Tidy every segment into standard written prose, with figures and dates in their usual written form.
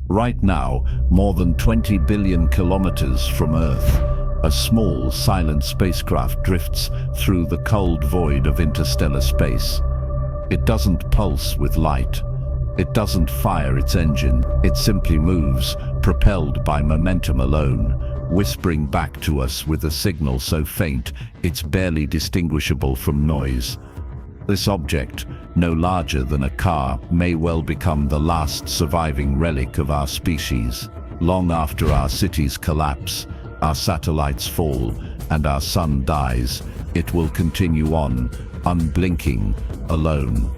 Right now, more than 20 billion kilometers from Earth, a small, silent spacecraft drifts through the cold void of interstellar space. It doesn't pulse with light. It doesn't fire its engine. It simply moves, propelled by momentum alone, whispering back to us with a signal so faint it's barely distinguishable from noise. This object, no larger than a car, may well become the last surviving relic of our species. Long after our cities collapse, our satellites fall, and our sun dies, it will continue on, unblinking, alone.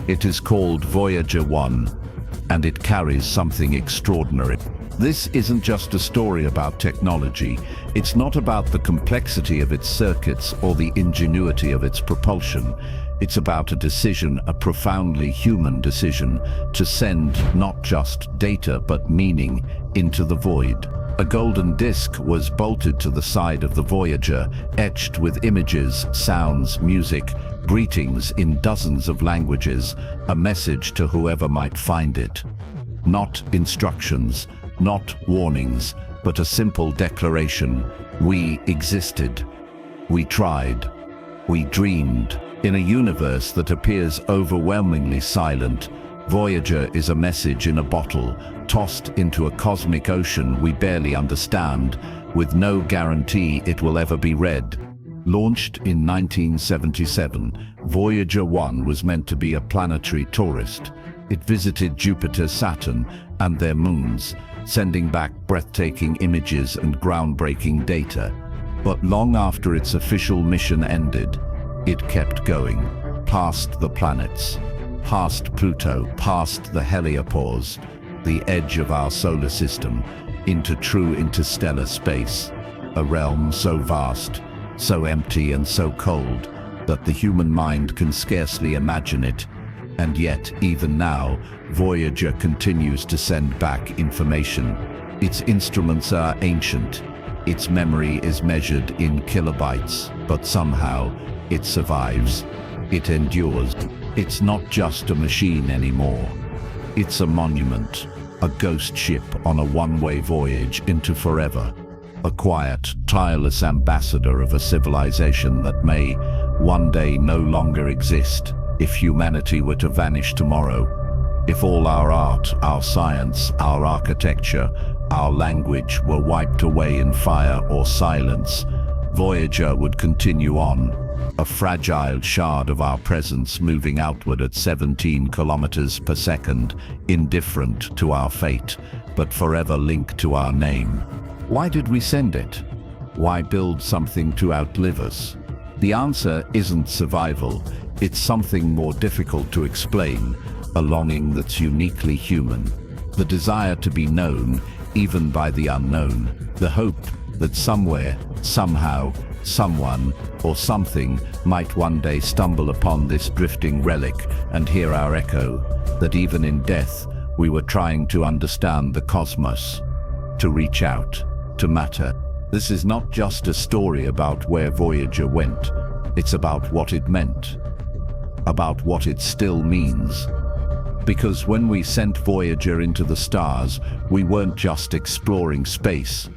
It is called Voyager 1, and it carries something extraordinary. This isn't just a story about technology. It's not about the complexity of its circuits or the ingenuity of its propulsion. It's about a decision, a profoundly human decision, to send not just data but meaning into the void. A golden disc was bolted to the side of the Voyager, etched with images, sounds, music, greetings in dozens of languages, a message to whoever might find it. Not instructions, not warnings, but a simple declaration. We existed. We tried. We dreamed. In a universe that appears overwhelmingly silent, Voyager is a message in a bottle, tossed into a cosmic ocean we barely understand, with no guarantee it will ever be read. Launched in 1977, Voyager 1 was meant to be a planetary tourist. It visited Jupiter, Saturn, and their moons, sending back breathtaking images and groundbreaking data. But long after its official mission ended, it kept going, past the planets, past Pluto, past the heliopause, the edge of our solar system, into true interstellar space, a realm so vast, so empty and so cold that the human mind can scarcely imagine it. And yet, even now, Voyager continues to send back information. Its instruments are ancient. Its memory is measured in kilobytes, but somehow it survives. It endures. It's not just a machine anymore. It's a monument, a ghost ship on a one-way voyage into forever. A quiet, tireless ambassador of a civilization that may one day no longer exist. If humanity were to vanish tomorrow, if all our art, our science, our architecture, our language were wiped away in fire or silence, Voyager would continue on, a fragile shard of our presence moving outward at 17 kilometers per second, indifferent to our fate, but forever linked to our name. Why did we send it? Why build something to outlive us? The answer isn't survival. It's something more difficult to explain, a longing that's uniquely human. The desire to be known, even by the unknown. The hope that somewhere, somehow, someone or something might one day stumble upon this drifting relic and hear our echo, that even in death we were trying to understand the cosmos, to reach out, to matter. This is not just a story about where Voyager went. It's about what it meant, about what it still means. Because when we sent Voyager into the stars, we weren't just exploring space.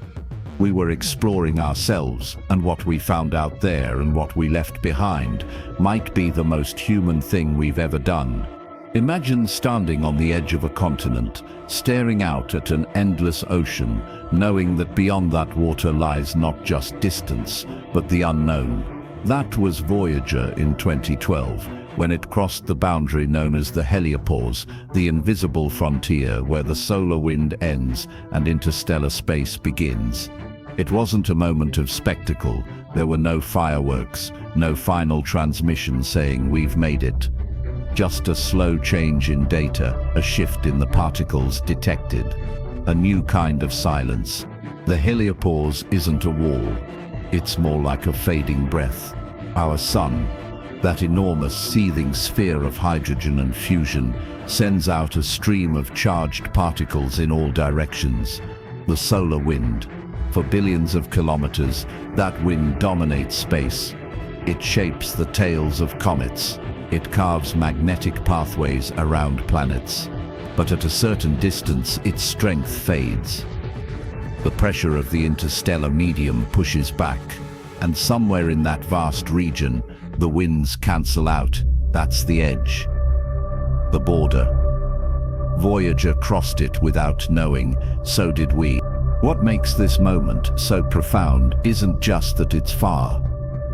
We were exploring ourselves, and what we found out there and what we left behind might be the most human thing we've ever done. Imagine standing on the edge of a continent, staring out at an endless ocean, knowing that beyond that water lies not just distance, but the unknown. That was Voyager in 2012, when it crossed the boundary known as the heliopause, the invisible frontier where the solar wind ends and interstellar space begins. It wasn't a moment of spectacle. There were no fireworks, no final transmission saying we've made it. Just a slow change in data, a shift in the particles detected, a new kind of silence. The heliopause isn't a wall. It's more like a fading breath. Our sun, that enormous seething sphere of hydrogen and fusion, sends out a stream of charged particles in all directions. The solar wind. For billions of kilometers, that wind dominates space. It shapes the tails of comets. It carves magnetic pathways around planets. but at a certain distance its strength fades. The pressure of the interstellar medium pushes back, and somewhere in that vast region, the winds cancel out. That's the edge. The border. Voyager crossed it without knowing, so did we. What makes this moment so profound isn't just that it's far,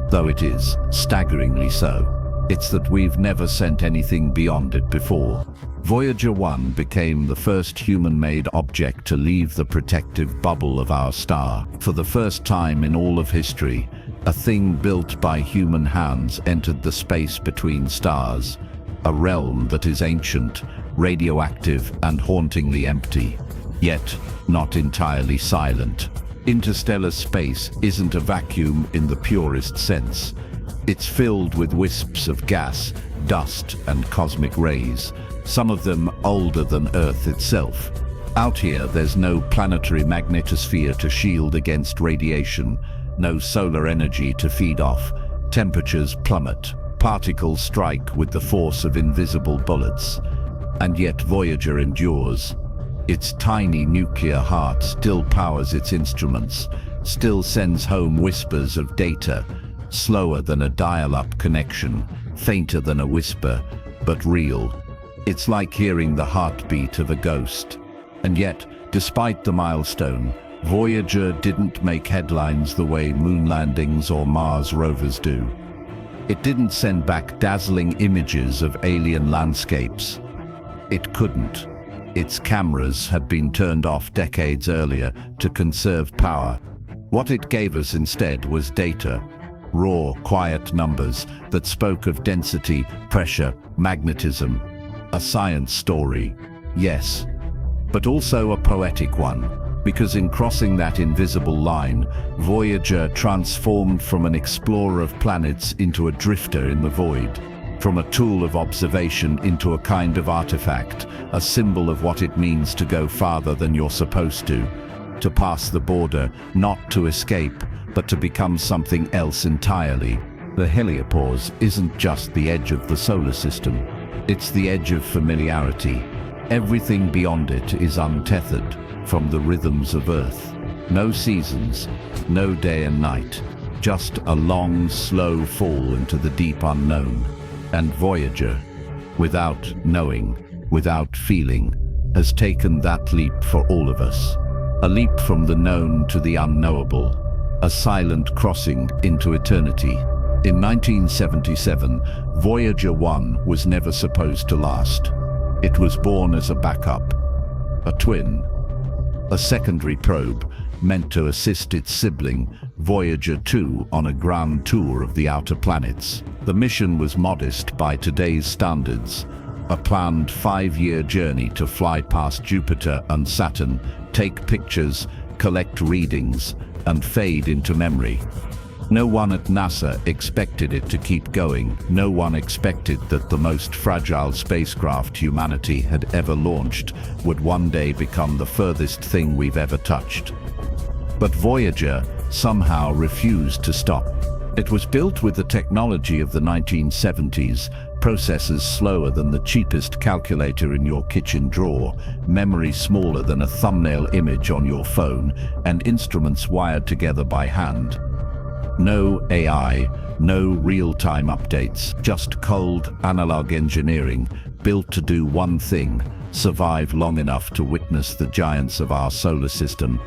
though it is, staggeringly so. It's that we've never sent anything beyond it before. Voyager 1 became the first human-made object to leave the protective bubble of our star. For the first time in all of history, a thing built by human hands entered the space between stars, a realm that is ancient, radioactive, and hauntingly empty, yet not entirely silent. Interstellar space isn't a vacuum in the purest sense. It's filled with wisps of gas, dust, and cosmic rays, some of them older than Earth itself. Out here, there's no planetary magnetosphere to shield against radiation, no solar energy to feed off. Temperatures plummet, particles strike with the force of invisible bullets. And yet Voyager endures. Its tiny nuclear heart still powers its instruments, still sends home whispers of data, slower than a dial-up connection, fainter than a whisper, but real. It's like hearing the heartbeat of a ghost. And yet, despite the milestone, Voyager didn't make headlines the way moon landings or Mars rovers do. It didn't send back dazzling images of alien landscapes. It couldn't. Its cameras had been turned off decades earlier to conserve power. What it gave us instead was data. Raw, quiet numbers that spoke of density, pressure, magnetism. A science story, yes, but also a poetic one, because in crossing that invisible line, Voyager transformed from an explorer of planets into a drifter in the void, from a tool of observation into a kind of artifact, a symbol of what it means to go farther than you're supposed to pass the border, not to escape, but to become something else entirely. The heliopause isn't just the edge of the solar system. It's the edge of familiarity. Everything beyond it is untethered from the rhythms of Earth. No seasons, no day and night, just a long, slow fall into the deep unknown. And Voyager, without knowing, without feeling, has taken that leap for all of us. A leap from the known to the unknowable, a silent crossing into eternity. In 1977, Voyager 1 was never supposed to last. It was born as a backup, a twin, a secondary probe meant to assist its sibling, Voyager 2, on a grand tour of the outer planets. The mission was modest by today's standards, a planned 5-year journey to fly past Jupiter and Saturn, take pictures, collect readings, and fade into memory. No one at NASA expected it to keep going. No one expected that the most fragile spacecraft humanity had ever launched would one day become the furthest thing we've ever touched. But Voyager somehow refused to stop. It was built with the technology of the 1970s, processors slower than the cheapest calculator in your kitchen drawer, memory smaller than a thumbnail image on your phone, and instruments wired together by hand. No AI, no real-time updates, just cold, analog engineering, built to do one thing: survive long enough to witness the giants of our solar system.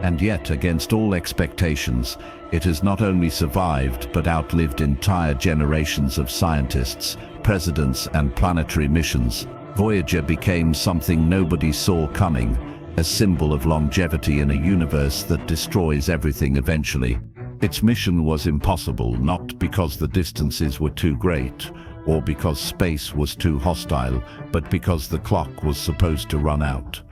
And yet, against all expectations, it has not only survived but outlived entire generations of scientists, presidents, and planetary missions. Voyager became something nobody saw coming, a symbol of longevity in a universe that destroys everything eventually. Its mission was impossible, not because the distances were too great, or because space was too hostile, but because the clock was supposed to run out.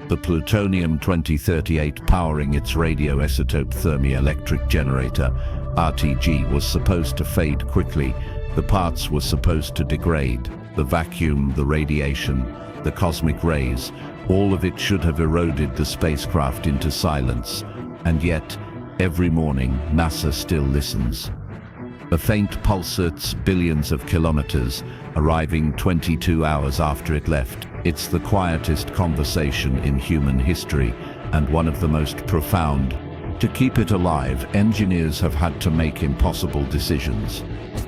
The plutonium-2038 powering its radioisotope thermoelectric generator, RTG, was supposed to fade quickly. The parts were supposed to degrade. The vacuum, the radiation, the cosmic rays, all of it should have eroded the spacecraft into silence. And yet, every morning, NASA still listens. A faint pulsates billions of kilometers, arriving 22 hours after it left. It's the quietest conversation in human history and one of the most profound. To keep it alive, engineers have had to make impossible decisions.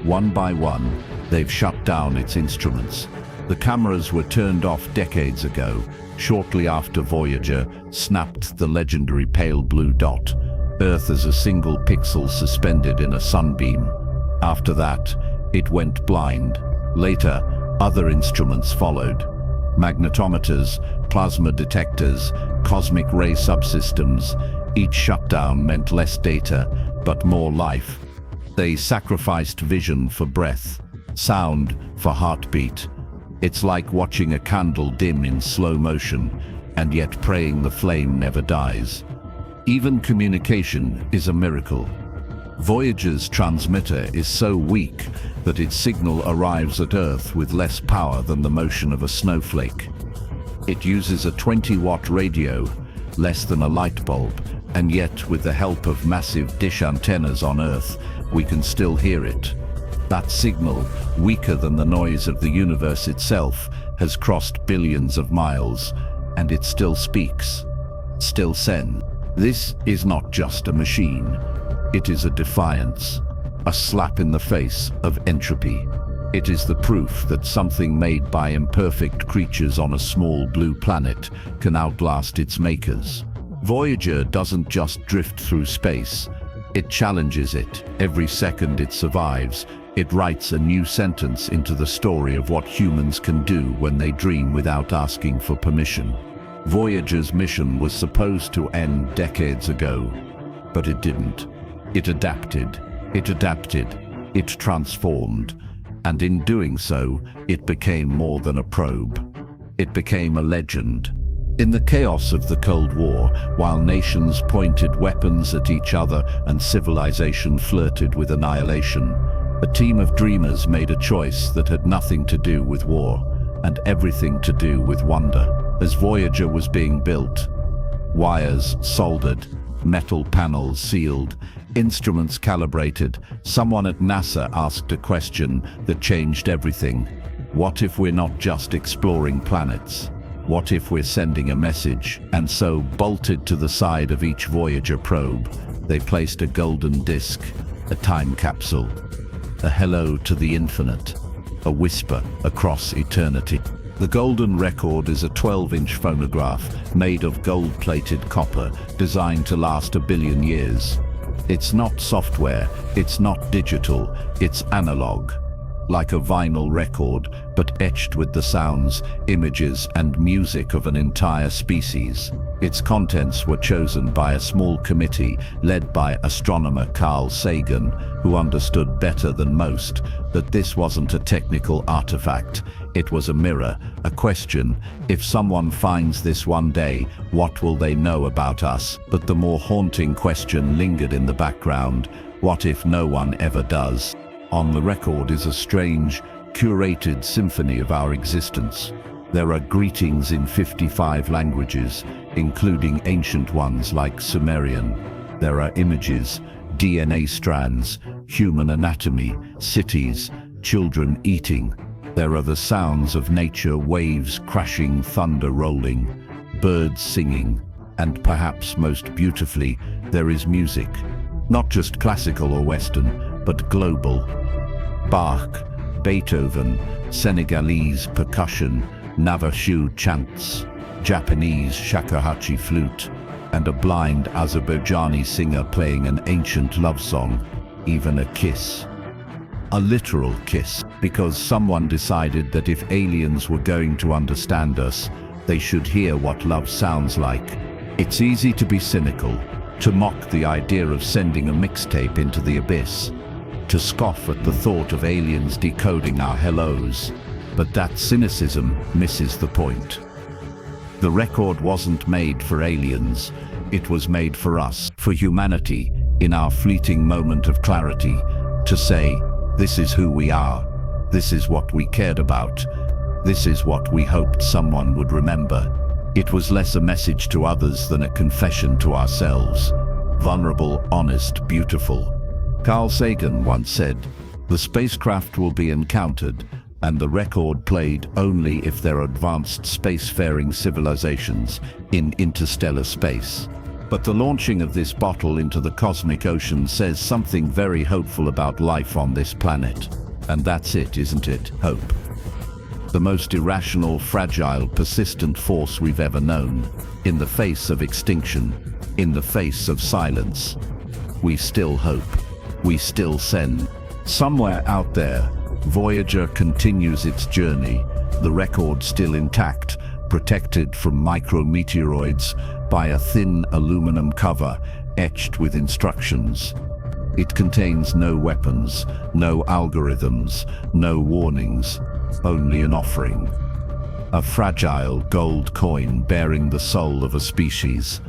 One by one, they've shut down its instruments. The cameras were turned off decades ago, shortly after Voyager snapped the legendary pale blue dot, Earth as a single pixel suspended in a sunbeam. After that, it went blind. Later, other instruments followed. Magnetometers, plasma detectors, cosmic ray subsystems. Each shutdown meant less data, but more life. They sacrificed vision for breath, sound for heartbeat. It's like watching a candle dim in slow motion, and yet praying the flame never dies. Even communication is a miracle. Voyager's transmitter is so weak that its signal arrives at Earth with less power than the motion of a snowflake. It uses a 20-watt radio, less than a light bulb, and yet with the help of massive dish antennas on Earth, we can still hear it. That signal, weaker than the noise of the universe itself, has crossed billions of miles, and it still speaks, still sends. This is not just a machine. It is a defiance, a slap in the face of entropy. It is the proof that something made by imperfect creatures on a small blue planet can outlast its makers. Voyager doesn't just drift through space. It challenges it. Every second it survives, it writes a new sentence into the story of what humans can do when they dream without asking for permission. Voyager's mission was supposed to end decades ago, but it didn't. It adapted, it transformed, and in doing so, it became more than a probe. It became a legend. In the chaos of the Cold War, while nations pointed weapons at each other and civilization flirted with annihilation, a team of dreamers made a choice that had nothing to do with war and everything to do with wonder. As Voyager was being built, wires soldered, metal panels sealed, instruments calibrated, someone at NASA asked a question that changed everything. What if we're not just exploring planets? What if we're sending a message? And so, bolted to the side of each Voyager probe, they placed a golden disc, a time capsule, a hello to the infinite, a whisper across eternity. The golden record is a 12-inch phonograph made of gold-plated copper, designed to last 1 billion years. It's not software, it's not digital, it's analog. Like a vinyl record, but etched with the sounds, images, and music of an entire species. Its contents were chosen by a small committee led by astronomer Carl Sagan, who understood better than most that this wasn't a technical artifact. It was a mirror, a question. If someone finds this one day, what will they know about us? But the more haunting question lingered in the background. What if no one ever does? On the record is a strange, curated symphony of our existence. There are greetings in 55 languages, including ancient ones like Sumerian. There are images, DNA strands, human anatomy, cities, children eating. There are the sounds of nature, waves crashing, thunder rolling, birds singing, and perhaps most beautifully, there is music. Not just classical or Western, but global. Bach, Beethoven, Senegalese percussion, Navashu chants, Japanese shakuhachi flute, and a blind Azerbaijani singer playing an ancient love song, even a kiss. A literal kiss, because someone decided that if aliens were going to understand us, they should hear what love sounds like. It's easy to be cynical, to mock the idea of sending a mixtape into the abyss, to scoff at the thought of aliens decoding our hellos, but that cynicism misses the point. The record wasn't made for aliens, it was made for us, for humanity, in our fleeting moment of clarity, to say, this is who we are, this is what we cared about, this is what we hoped someone would remember. It was less a message to others than a confession to ourselves. Vulnerable, honest, beautiful. Carl Sagan once said, "The spacecraft will be encountered, and the record played only if they're advanced spacefaring civilizations in interstellar space. But the launching of this bottle into the cosmic ocean says something very hopeful about life on this planet. And that's it, isn't it? Hope. The most irrational, fragile, persistent force we've ever known. In the face of extinction, in the face of silence, we still hope. We still send. Somewhere out there, Voyager continues its journey, the record still intact, protected from micrometeoroids by a thin aluminum cover etched with instructions. It contains no weapons, no algorithms, no warnings, only an offering. A fragile gold coin bearing the soul of a species.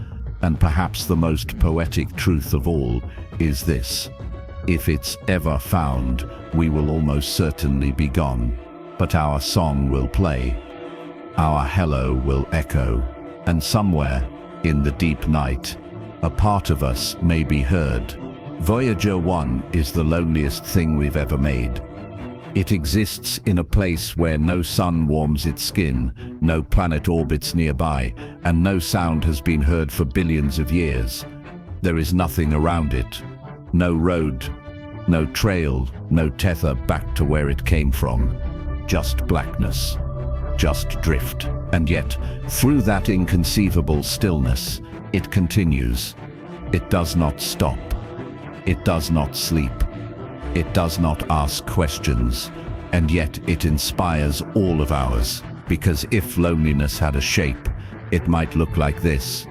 And perhaps the most poetic truth of all is this: if it's ever found, we will almost certainly be gone, but our song will play. Our hello will echo, and somewhere, in the deep night, a part of us may be heard. Voyager 1 is the loneliest thing we've ever made. It exists in a place where no sun warms its skin, no planet orbits nearby, and no sound has been heard for billions of years. There is nothing around it. No road, no trail, no tether back to where it came from. Just blackness. Just drift. And yet, through that inconceivable stillness, it continues. It does not stop. It does not sleep. It does not ask questions, and yet it inspires all of ours, because if loneliness had a shape, it might look like this: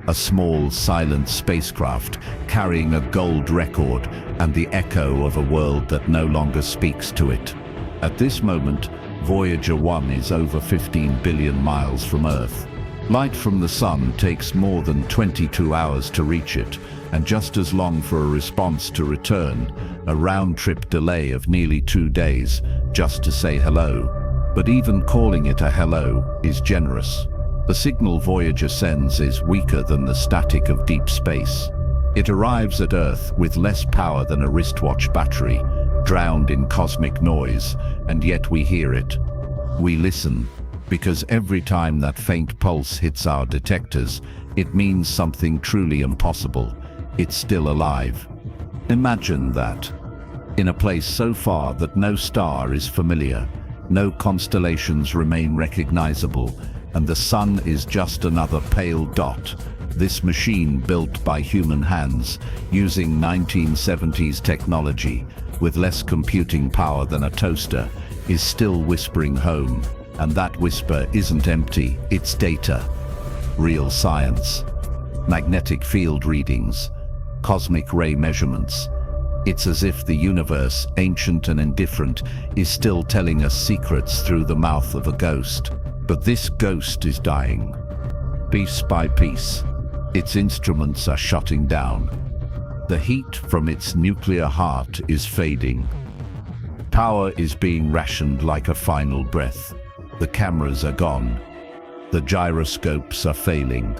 a small, silent spacecraft carrying a gold record and the echo of a world that no longer speaks to it. At this moment, Voyager 1 is over 15 billion miles from Earth. Light from the sun takes more than 22 hours to reach it, and just as long for a response to return, a round-trip delay of nearly 2 days just to say hello. But even calling it a hello is generous. The signal Voyager sends is weaker than the static of deep space. It arrives at Earth with less power than a wristwatch battery, drowned in cosmic noise, and yet we hear it. We listen, because every time that faint pulse hits our detectors, it means something truly impossible. It's still alive. Imagine that. In a place so far that no star is familiar, no constellations remain recognizable, and the sun is just another pale dot, this machine built by human hands, using 1970s technology, with less computing power than a toaster, is still whispering home. And that whisper isn't empty, it's data. Real science. Magnetic field readings. Cosmic ray measurements. It's as if the universe, ancient and indifferent, is still telling us secrets through the mouth of a ghost. But this ghost is dying. Piece by piece. Its instruments are shutting down. The heat from its nuclear heart is fading. Power is being rationed like a final breath. The cameras are gone. The gyroscopes are failing.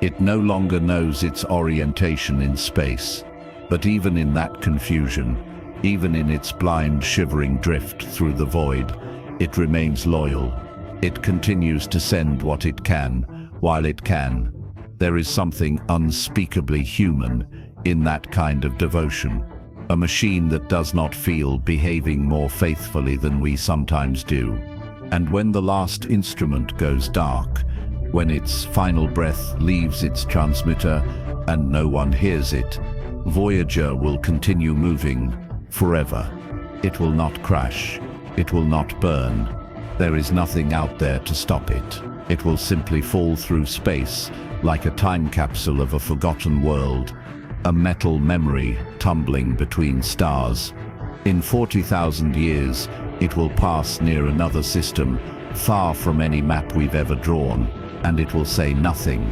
It no longer knows its orientation in space. But even in that confusion, even in its blind, shivering drift through the void, it remains loyal. It continues to send what it can, while it can. There is something unspeakably human in that kind of devotion. A machine that does not feel behaving more faithfully than we sometimes do. And when the last instrument goes dark, when its final breath leaves its transmitter and no one hears it, Voyager will continue moving forever. It will not crash. It will not burn. There is nothing out there to stop it. It will simply fall through space like a time capsule of a forgotten world, a metal memory tumbling between stars. In 40,000 years, it will pass near another system, far from any map we've ever drawn, and it will say nothing,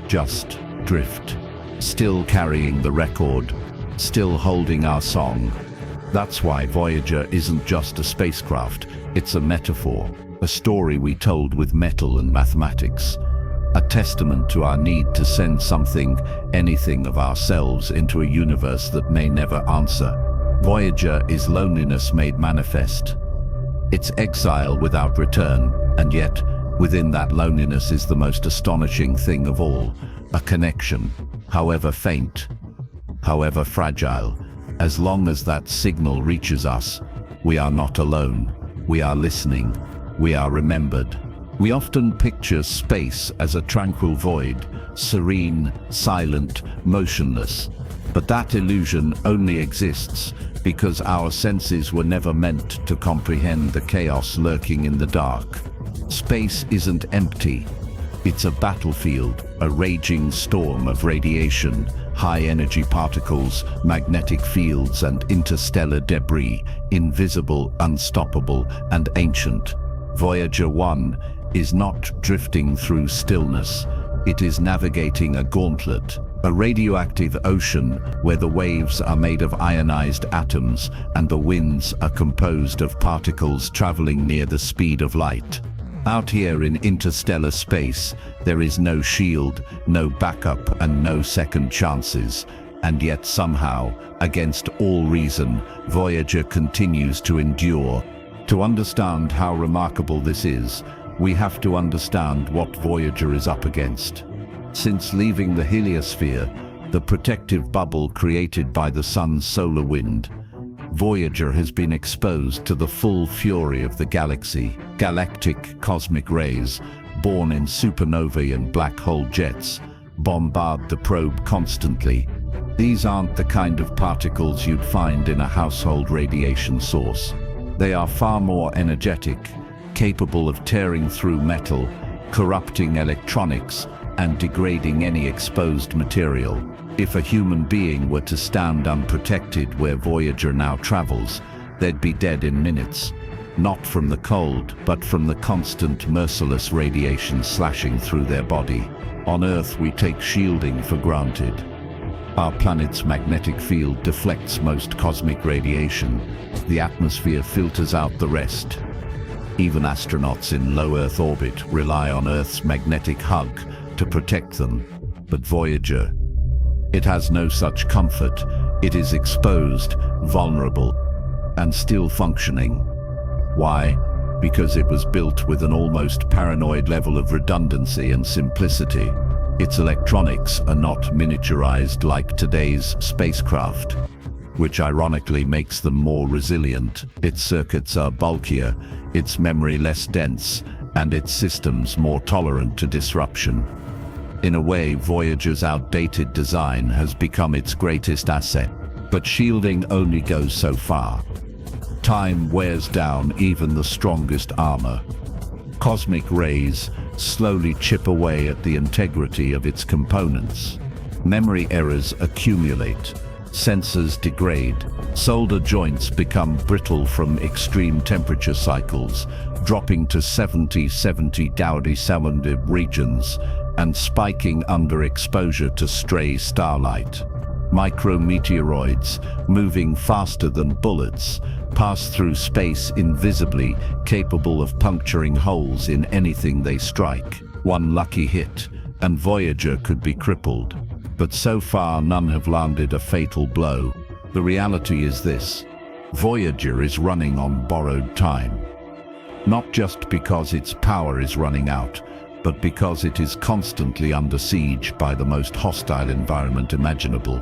just drift, still carrying the record, still holding our song. That's why Voyager isn't just a spacecraft, it's a metaphor, a story we told with metal and mathematics, a testament to our need to send something, anything of ourselves into a universe that may never answer. Voyager is loneliness made manifest. It's exile without return, and yet, within that loneliness is the most astonishing thing of all, a connection, however faint, however fragile. As long as that signal reaches us, we are not alone. We are listening. We are remembered. We often picture space as a tranquil void, serene, silent, motionless. But that illusion only exists because our senses were never meant to comprehend the chaos lurking in the dark. Space isn't empty. It's a battlefield, a raging storm of radiation, high-energy particles, magnetic fields, and interstellar debris, invisible, unstoppable, and ancient. Voyager 1 is not drifting through stillness. It is navigating a gauntlet, a radioactive ocean where the waves are made of ionized atoms and the winds are composed of particles traveling near the speed of light. Out here in interstellar space, there is no shield, no backup, and no second chances. And yet somehow, against all reason, Voyager continues to endure. To understand how remarkable this is, we have to understand what Voyager is up against. Since leaving the heliosphere, the protective bubble created by the sun's solar wind, Voyager has been exposed to the full fury of the galaxy. Galactic cosmic rays, born in supernovae and black hole jets, bombard the probe constantly. These aren't the kind of particles you'd find in a household radiation source. They are far more energetic, capable of tearing through metal, corrupting electronics, and degrading any exposed material. If a human being were to stand unprotected where Voyager now travels, they'd be dead in minutes. Not from the cold, but from the constant, merciless radiation slashing through their body. On Earth, we take shielding for granted. Our planet's magnetic field deflects most cosmic radiation. The atmosphere filters out the rest. Even astronauts in low Earth orbit rely on Earth's magnetic hug to protect them. But Voyager, it has no such comfort. It is exposed, vulnerable, and still functioning. Why? Because it was built with an almost paranoid level of redundancy and simplicity. Its electronics are not miniaturized like today's spacecraft, which ironically makes them more resilient. Its circuits are bulkier, its memory less dense, and its systems more tolerant to disruption. In a way, Voyager's outdated design has become its greatest asset. But shielding only goes so far. Time wears down even the strongest armor. Cosmic rays slowly chip away at the integrity of its components. Memory errors accumulate. Sensors degrade. Solder joints become brittle from extreme temperature cycles, dropping to 70 Dowdy Centigrade regions and spiking under exposure to stray starlight. Micrometeoroids, moving faster than bullets, pass through space invisibly, capable of puncturing holes in anything they strike. One lucky hit, and Voyager could be crippled. But so far, none have landed a fatal blow. The reality is this: Voyager is running on borrowed time. Not just because its power is running out, but because it is constantly under siege by the most hostile environment imaginable.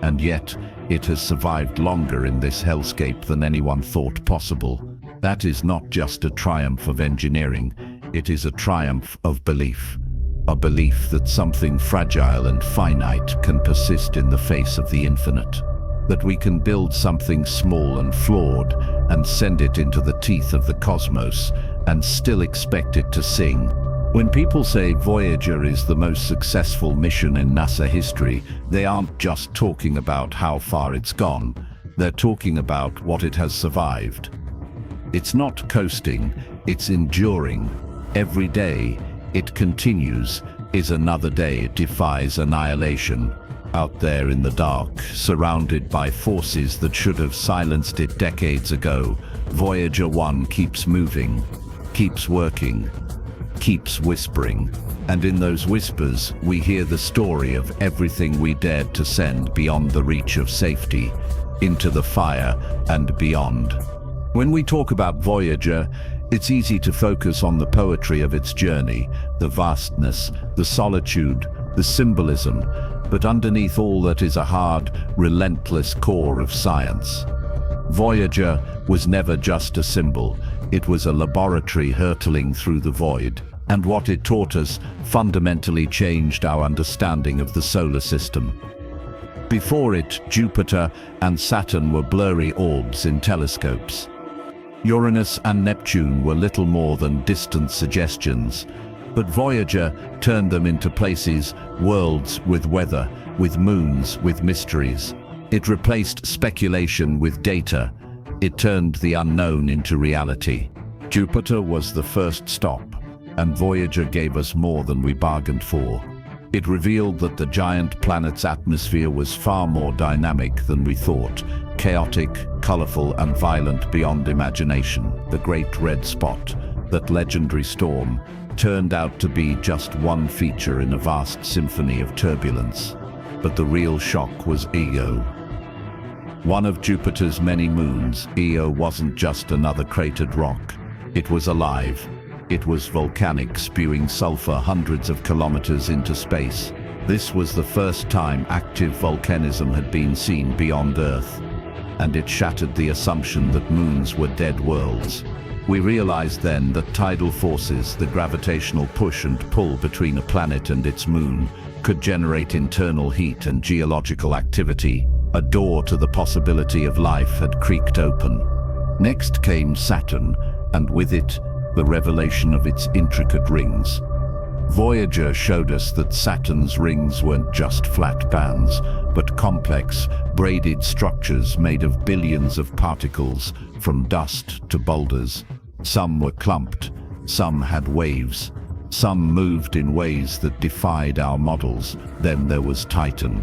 And yet, it has survived longer in this hellscape than anyone thought possible. That is not just a triumph of engineering, it is a triumph of belief. A belief that something fragile and finite can persist in the face of the infinite. That we can build something small and flawed and send it into the teeth of the cosmos and still expect it to sing. When people say Voyager is the most successful mission in NASA history, they aren't just talking about how far it's gone. They're talking about what it has survived. It's not coasting, it's enduring. Every day it continues is another day it defies annihilation. Out there in the dark, surrounded by forces that should have silenced it decades ago, Voyager 1 keeps moving, keeps working, keeps whispering. And in those whispers, we hear the story of everything we dared to send beyond the reach of safety, into the fire and beyond. When we talk about Voyager, it's easy to focus on the poetry of its journey, the vastness, the solitude, the symbolism, but underneath all that is a hard, relentless core of science. Voyager was never just a symbol, it was a laboratory hurtling through the void, and what it taught us fundamentally changed our understanding of the solar system. Before it, Jupiter and Saturn were blurry orbs in telescopes. Uranus and Neptune were little more than distant suggestions, but Voyager turned them into places, worlds with weather, with moons, with mysteries. It replaced speculation with data. It turned the unknown into reality. Jupiter was the first stop, and Voyager gave us more than we bargained for. It revealed that the giant planet's atmosphere was far more dynamic than we thought, chaotic, colorful, and violent beyond imagination. The Great Red Spot, that legendary storm, turned out to be just one feature in a vast symphony of turbulence. But the real shock was Io. One of Jupiter's many moons, Io wasn't just another cratered rock. It was alive. It was volcanic, spewing sulfur hundreds of kilometers into space. This was the first time active volcanism had been seen beyond Earth, and it shattered the assumption that moons were dead worlds. We realized then that tidal forces, the gravitational push and pull between a planet and its moon, could generate internal heat and geological activity. A door to the possibility of life had creaked open. Next came Saturn, and with it, the revelation of its intricate rings. Voyager showed us that Saturn's rings weren't just flat bands, but complex, braided structures made of billions of particles, from dust to boulders. Some were clumped, some had waves, some moved in ways that defied our models. Then there was Titan,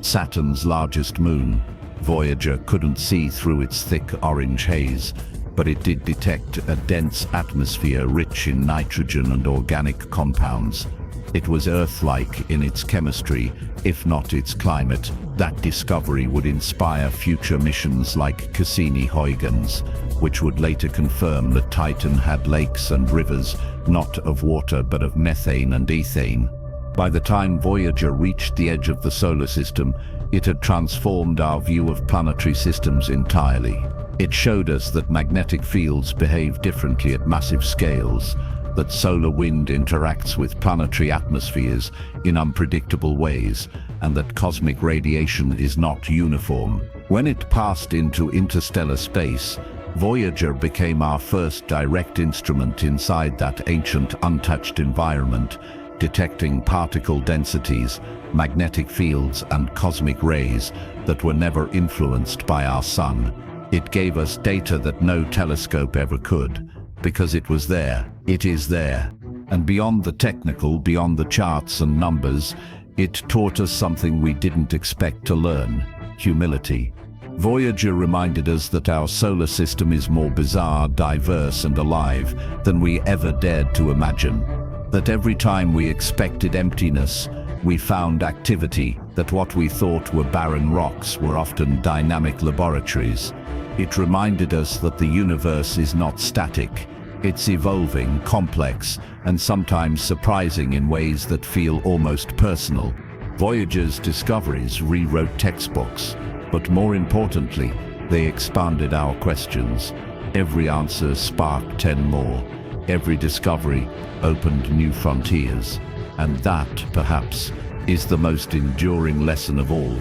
Saturn's largest moon. Voyager couldn't see through its thick orange haze, but it did detect a dense atmosphere rich in nitrogen and organic compounds. It was Earth-like in its chemistry, if not its climate. That discovery would inspire future missions like Cassini-Huygens, which would later confirm that Titan had lakes and rivers, not of water but of methane and ethane. By the time Voyager reached the edge of the solar system, it had transformed our view of planetary systems entirely. It showed us that magnetic fields behave differently at massive scales, that solar wind interacts with planetary atmospheres in unpredictable ways, and that cosmic radiation is not uniform. When it passed into interstellar space, Voyager became our first direct instrument inside that ancient, untouched environment, detecting particle densities, magnetic fields, and cosmic rays that were never influenced by our sun. It gave us data that no telescope ever could, because it was there. It is there. And beyond the technical, beyond the charts and numbers, it taught us something we didn't expect to learn: humility. Voyager reminded us that our solar system is more bizarre, diverse, and alive than we ever dared to imagine. That every time we expected emptiness, we found activity, that what we thought were barren rocks were often dynamic laboratories. It reminded us that the universe is not static. It's evolving, complex, and sometimes surprising in ways that feel almost personal. Voyager's discoveries rewrote textbooks, but more importantly, they expanded our questions. Every answer sparked 10 more. Every discovery opened new frontiers. And that, perhaps, is the most enduring lesson of all,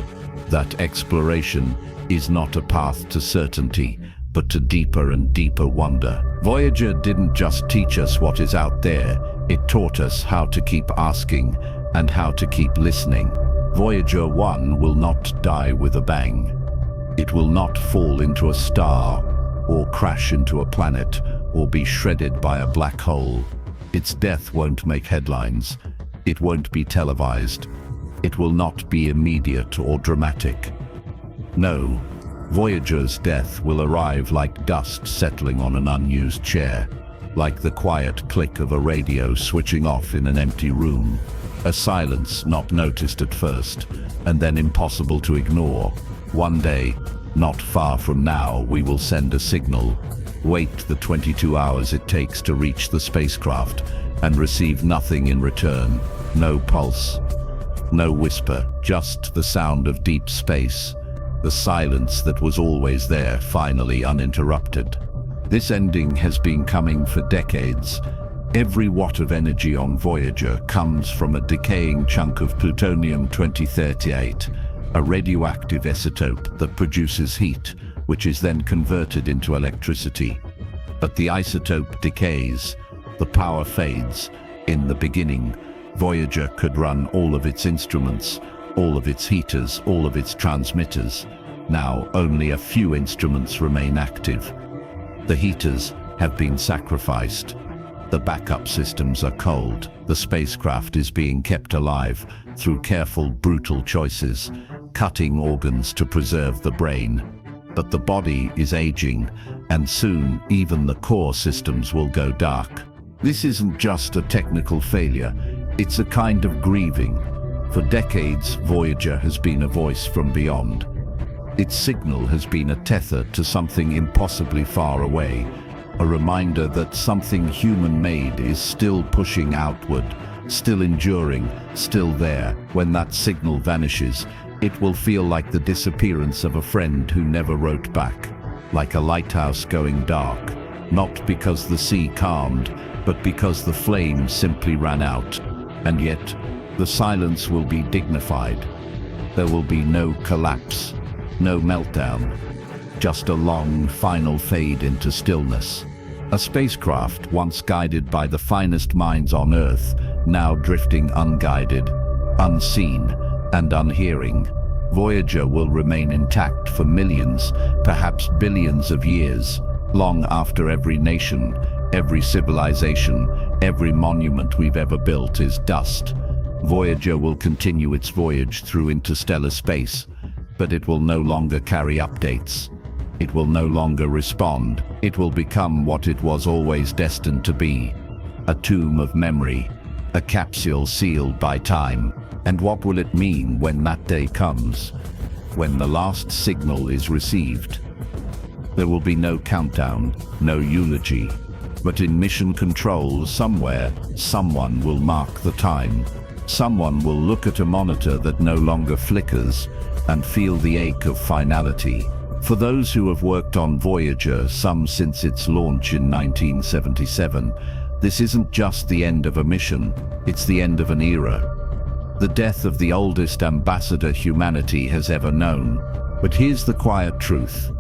that exploration is not a path to certainty, but to deeper and deeper wonder. Voyager didn't just teach us what is out there, it taught us how to keep asking and how to keep listening. Voyager 1 will not die with a bang. It will not fall into a star, or crash into a planet, or be shredded by a black hole. Its death won't make headlines. It won't be televised. It will not be immediate or dramatic. No, Voyager's death will arrive like dust settling on an unused chair, like the quiet click of a radio switching off in an empty room, a silence not noticed at first, and then impossible to ignore. One day, not far from now, we will send a signal, wait the 22 hours it takes to reach the spacecraft, and receive nothing in return. No pulse, no whisper, just the sound of deep space. The silence that was always there, finally uninterrupted. This ending has been coming for decades. Every watt of energy on Voyager comes from a decaying chunk of plutonium-238, a radioactive isotope that produces heat, which is then converted into electricity. But the isotope decays, the power fades. In the beginning, Voyager could run all of its instruments, all of its heaters, all of its transmitters. Now, only a few instruments remain active. The heaters have been sacrificed. The backup systems are cold. The spacecraft is being kept alive through careful, brutal choices, cutting organs to preserve the brain. But the body is aging, and soon even the core systems will go dark. This isn't just a technical failure, it's a kind of grieving. For decades, Voyager has been a voice from beyond. Its signal has been a tether to something impossibly far away, a reminder that something human-made is still pushing outward, still enduring, still there. When that signal vanishes, it will feel like the disappearance of a friend who never wrote back, like a lighthouse going dark, not because the sea calmed, but because the flame simply ran out. And yet, the silence will be dignified. There will be no collapse, no meltdown, just a long, final fade into stillness. A spacecraft once guided by the finest minds on Earth, now drifting unguided, unseen, and unhearing. Voyager will remain intact for millions, perhaps billions of years, long after every nation, every civilization, every monument we've ever built is dust. Voyager will continue its voyage through interstellar space, but it will no longer carry updates. It will no longer respond. It will become what it was always destined to be, a tomb of memory, a capsule sealed by time. And what will it mean when that day comes, when the last signal is received? There will be no countdown, no eulogy, but in mission control somewhere, someone will mark the time. Someone will look at a monitor that no longer flickers and feel the ache of finality. For those who have worked on Voyager, some since its launch in 1977, this isn't just the end of a mission, it's the end of an era. The death of the oldest ambassador humanity has ever known. But here's the quiet truth.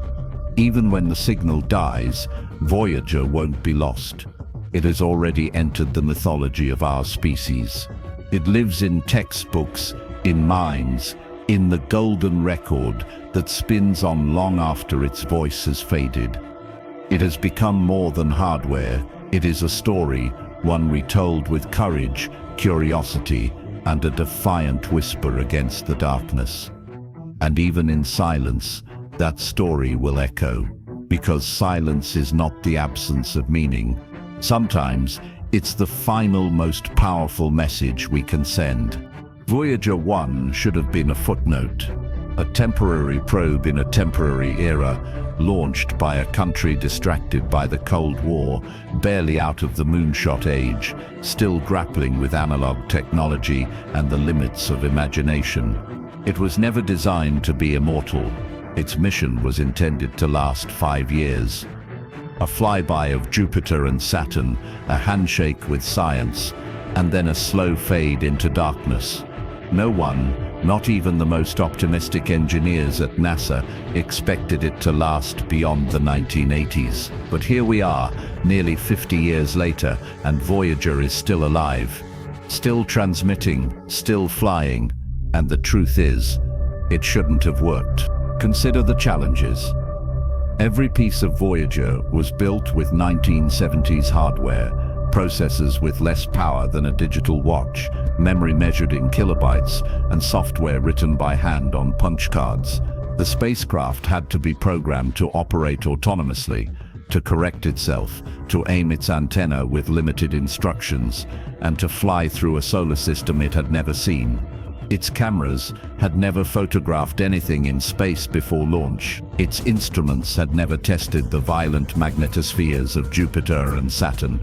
Even when the signal dies, Voyager won't be lost. It has already entered the mythology of our species. It lives in textbooks, in minds, in the golden record that spins on long after its voice has faded. It has become more than hardware. It is a story, one retold with courage, curiosity, and a defiant whisper against the darkness. And even in silence, that story will echo, because silence is not the absence of meaning. Sometimes, it's the final, most powerful message we can send. Voyager 1 should have been a footnote, a temporary probe in a temporary era, launched by a country distracted by the Cold War, barely out of the moonshot age, still grappling with analog technology and the limits of imagination. It was never designed to be immortal. Its mission was intended to last 5 years. A flyby of Jupiter and Saturn, a handshake with science, and then a slow fade into darkness. No one, not even the most optimistic engineers at NASA, expected it to last beyond the 1980s. But here we are, nearly 50 years later, and Voyager is still alive, still transmitting, still flying, and the truth is, it shouldn't have worked. Consider the challenges. Every piece of Voyager was built with 1970s hardware, processors with less power than a digital watch, memory measured in kilobytes, and software written by hand on punch cards. The spacecraft had to be programmed to operate autonomously, to correct itself, to aim its antenna with limited instructions, and to fly through a solar system it had never seen. Its cameras had never photographed anything in space before launch. Its instruments had never tested the violent magnetospheres of Jupiter and Saturn.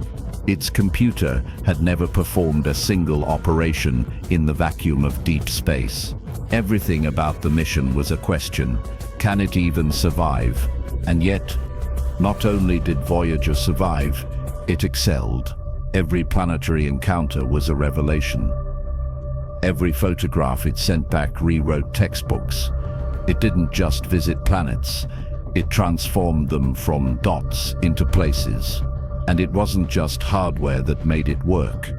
Its computer had never performed a single operation in the vacuum of deep space. Everything about the mission was a question. Can it even survive? And yet, not only did Voyager survive, it excelled. Every planetary encounter was a revelation. Every photograph it sent back rewrote textbooks. It didn't just visit planets, it transformed them from dots into places. And it wasn't just hardware that made it work.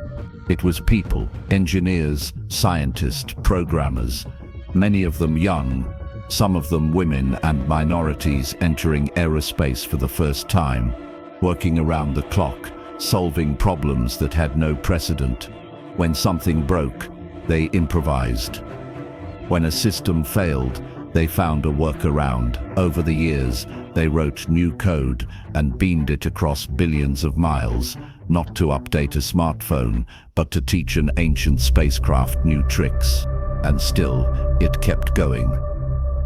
It was people, engineers, scientists, programmers, many of them young, some of them women and minorities entering aerospace for the first time, working around the clock, solving problems that had no precedent. When something broke, they improvised. When a system failed, they found a workaround. Over the years, they wrote new code and beamed it across billions of miles, not to update a smartphone, but to teach an ancient spacecraft new tricks. And still, it kept going.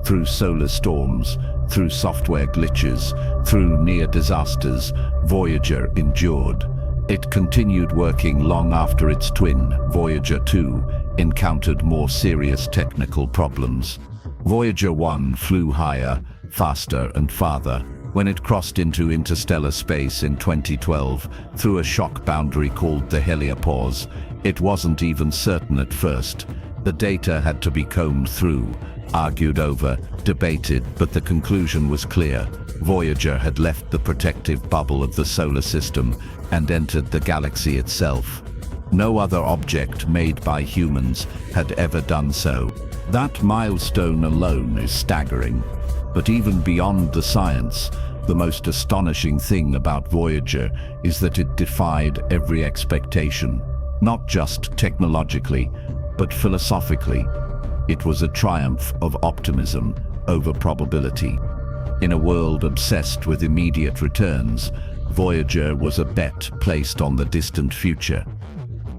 Through solar storms, through software glitches, through near disasters, Voyager endured. It continued working long after its twin, Voyager 2, encountered more serious technical problems. Voyager 1 flew higher, faster and farther. When it crossed into interstellar space in 2012, through a shock boundary called the heliopause, it wasn't even certain at first. The data had to be combed through, argued over, debated, but the conclusion was clear. Voyager had left the protective bubble of the solar system and entered the galaxy itself. No other object made by humans had ever done so. That milestone alone is staggering. But even beyond the science, the most astonishing thing about Voyager is that it defied every expectation. Not just technologically, but philosophically. It was a triumph of optimism over probability. In a world obsessed with immediate returns, Voyager was a bet placed on the distant future.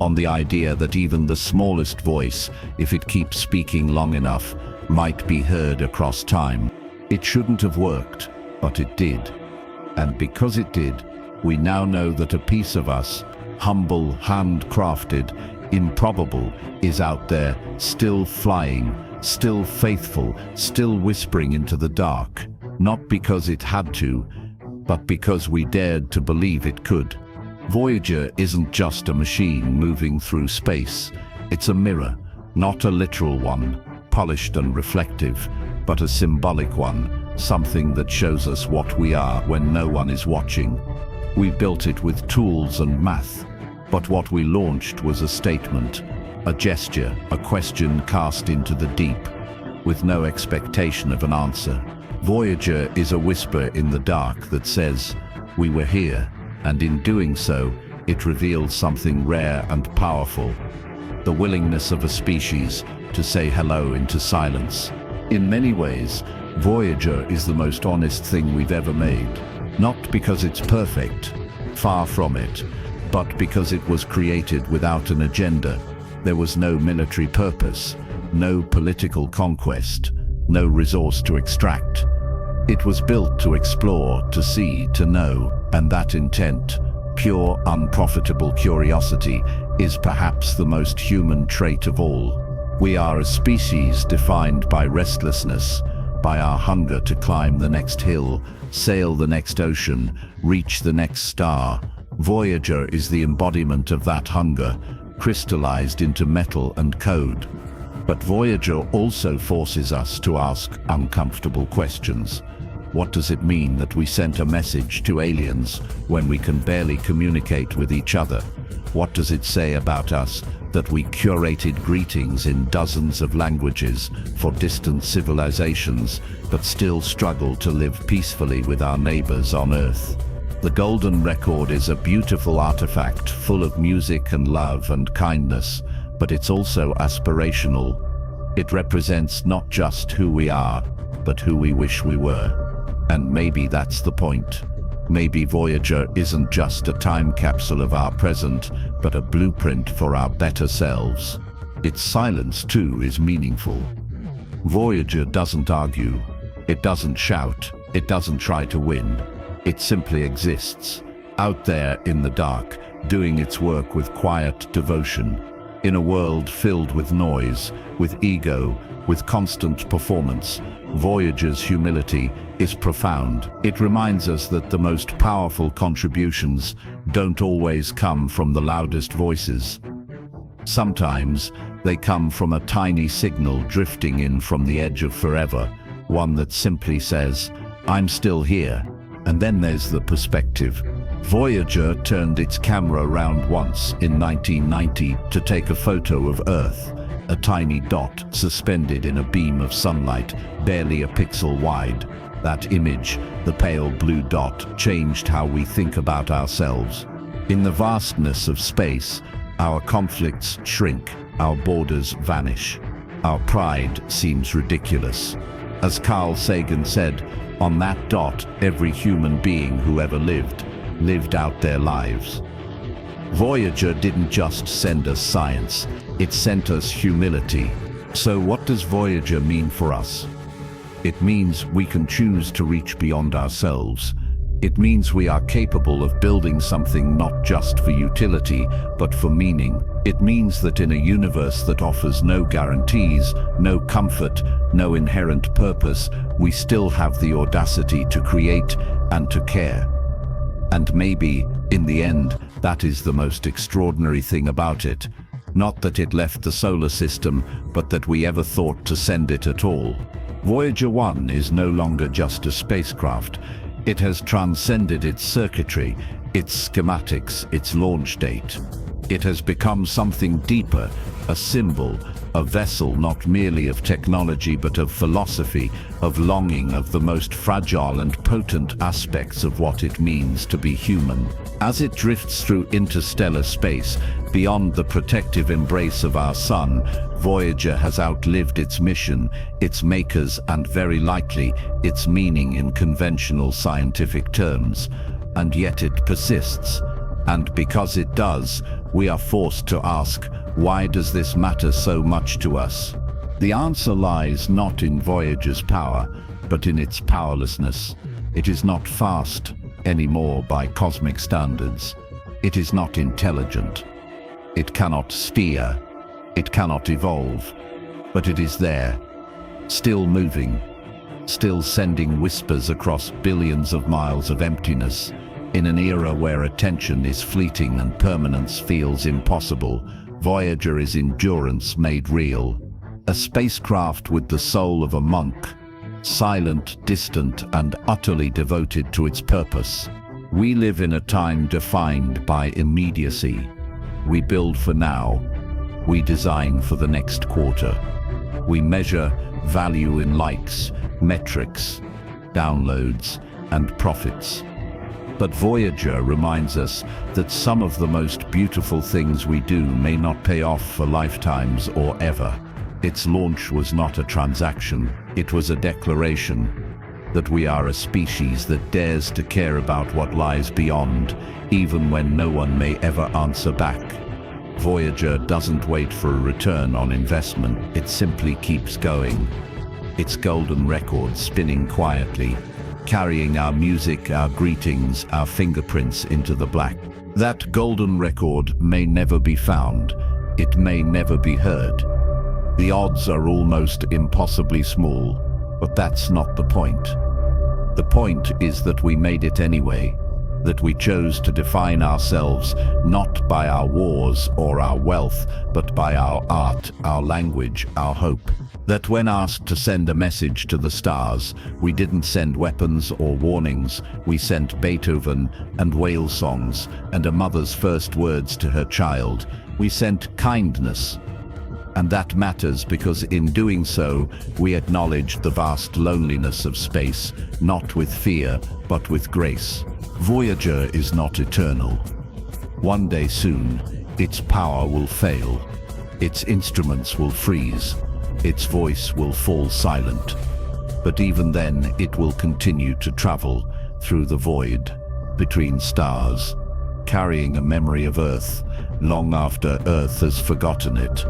On the idea that even the smallest voice, if it keeps speaking long enough, might be heard across time. It shouldn't have worked, but it did. And because it did, we now know that a piece of us, humble, handcrafted, improbable, is out there, still flying, still faithful, still whispering into the dark. Not because it had to, but because we dared to believe it could. Voyager isn't just a machine moving through space. It's a mirror, not a literal one, polished and reflective, but a symbolic one, something that shows us what we are when no one is watching. We built it with tools and math, but what we launched was a statement, a gesture, a question cast into the deep, with no expectation of an answer. Voyager is a whisper in the dark that says, "We were here," and in doing so, it reveals something rare and powerful, the willingness of a species to say hello into silence. In many ways, Voyager is the most honest thing we've ever made, not because it's perfect, far from it, but because it was created without an agenda. There was no military purpose, no political conquest, no resource to extract. It was built to explore, to see, to know, and that intent, pure, unprofitable curiosity, is perhaps the most human trait of all. We are a species defined by restlessness, by our hunger to climb the next hill, sail the next ocean, reach the next star. Voyager is the embodiment of that hunger, crystallized into metal and code. But Voyager also forces us to ask uncomfortable questions. What does it mean that we sent a message to aliens when we can barely communicate with each other? What does it say about us that we curated greetings in dozens of languages for distant civilizations, but still struggle to live peacefully with our neighbors on Earth? The Golden Record is a beautiful artifact full of music and love and kindness, but it's also aspirational. It represents not just who we are, but who we wish we were. And maybe that's the point. Maybe Voyager isn't just a time capsule of our present, but a blueprint for our better selves. Its silence, too, is meaningful. Voyager doesn't argue. It doesn't shout. It doesn't try to win. It simply exists, out there in the dark, doing its work with quiet devotion. In a world filled with noise, with ego, with constant performance, Voyager's humility is profound. It reminds us that the most powerful contributions don't always come from the loudest voices. Sometimes they come from a tiny signal drifting in from the edge of forever, one that simply says, "I'm still here." And then there's the perspective. Voyager turned its camera around once in 1990 to take a photo of Earth, a tiny dot suspended in a beam of sunlight, barely a pixel wide. That image, the pale blue dot, changed how we think about ourselves. In the vastness of space, our conflicts shrink, our borders vanish. Our pride seems ridiculous. As Carl Sagan said, on that dot, every human being who ever lived out their lives. Voyager didn't just send us science, it sent us humility. So what does Voyager mean for us? It means we can choose to reach beyond ourselves. It means we are capable of building something not just for utility, but for meaning. It means that in a universe that offers no guarantees, no comfort, no inherent purpose, we still have the audacity to create and to care. And maybe, in the end, that is the most extraordinary thing about it. Not that it left the solar system, but that we ever thought to send it at all. Voyager 1 is no longer just a spacecraft. It has transcended its circuitry, its schematics, its launch date. It has become something deeper, a symbol, a vessel not merely of technology but of philosophy, of longing, of the most fragile and potent aspects of what it means to be human. As it drifts through interstellar space, beyond the protective embrace of our sun, Voyager has outlived its mission, its makers, and very likely its meaning in conventional scientific terms. And yet it persists. And because it does, we are forced to ask, why does this matter so much to us? The answer lies not in Voyager's power, but in its powerlessness. It is not fast anymore by cosmic standards. It is not intelligent. It cannot steer. It cannot evolve. But it is there, still moving, still sending whispers across billions of miles of emptiness. In an era where attention is fleeting and permanence feels impossible, Voyager is endurance made real. A spacecraft with the soul of a monk, silent, distant, and utterly devoted to its purpose. We live in a time defined by immediacy. We build for now. We design for the next quarter. We measure value in likes, metrics, downloads, and profits. But Voyager reminds us that some of the most beautiful things we do may not pay off for lifetimes or ever. Its launch was not a transaction, it was a declaration that we are a species that dares to care about what lies beyond, even when no one may ever answer back. Voyager doesn't wait for a return on investment, it simply keeps going. Its golden record spinning quietly, carrying our music, our greetings, our fingerprints into the black. That golden record may never be found. It may never be heard. The odds are almost impossibly small, but that's not the point. The point is that we made it anyway, that we chose to define ourselves not by our wars or our wealth, but by our art, our language, our hope. That when asked to send a message to the stars, we didn't send weapons or warnings, we sent Beethoven and whale songs and a mother's first words to her child. We sent kindness. And that matters because in doing so, we acknowledged the vast loneliness of space, not with fear, but with grace. Voyager is not eternal. One day soon, its power will fail. Its instruments will freeze. Its voice will fall silent. But even then, it will continue to travel through the void, between stars, carrying a memory of Earth long after Earth has forgotten it.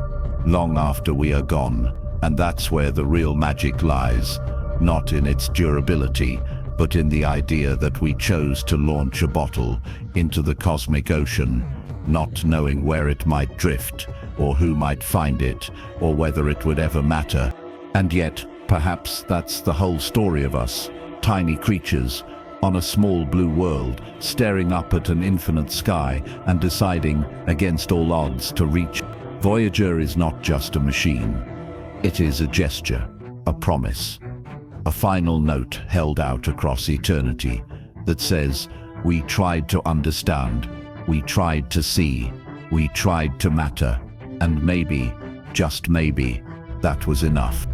long after we are gone. And that's where the real magic lies, not in its durability, but in the idea that we chose to launch a bottle into the cosmic ocean, not knowing where it might drift, or who might find it, or whether it would ever matter. And yet, perhaps that's the whole story of us, tiny creatures on a small blue world, staring up at an infinite sky and deciding, against all odds, to reach. Voyager is not just a machine. It is a gesture, a promise, a final note held out across eternity that says, we tried to understand, we tried to see, we tried to matter, and maybe, just maybe, that was enough.